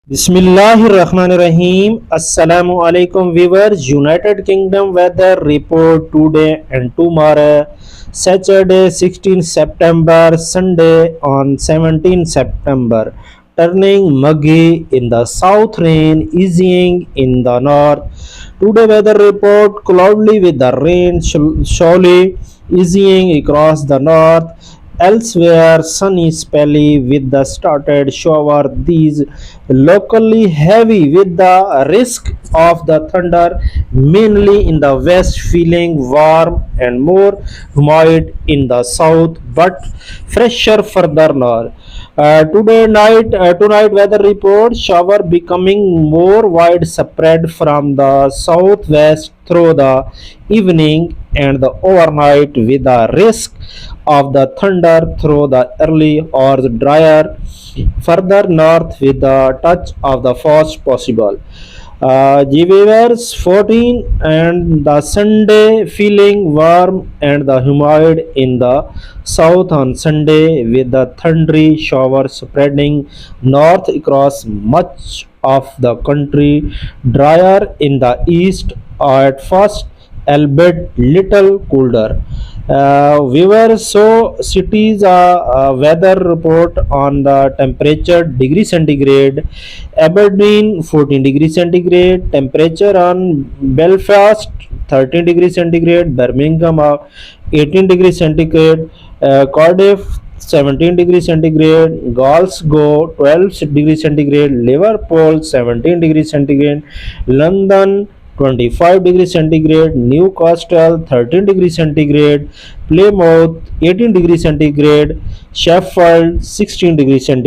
Bismillahirrahmanirrahim. Assalamu alaikum viewers. United Kingdom weather report today and tomorrow. Saturday 16 September, Sunday on 17 September. Turning muggy in the south, rain easing in the north. Today weather report cloudy with the rain slowly easing across the north. Elsewhere, sunny spelly with the started shower. These locally heavy with the risk of the thunder, mainly in the west, feeling warm and more humid in the south, but fresher further north. Tonight weather report shower becoming more widespread from the southwest through the evening and the overnight with the risk of the thunder through the early or the drier further north with the touch of the frost possible. Viewers 14 and the Sunday feeling warm and the humid in the south on Sunday with the thundery shower spreading north across much of the country, drier in the east at first, albeit little colder. Viewers, so cities weather report on the temperature degree centigrade. Aberdeen 14 degree centigrade, temperature on Belfast 13 degree centigrade, Birmingham 18 degree centigrade, Cardiff 17 degree centigrade, Glasgow 12 degree centigrade, Liverpool 17 degree centigrade, London 25 degree centigrade, Newcastle 13 degree centigrade, Plymouth 18 degree centigrade, Sheffield 16 degree centigrade.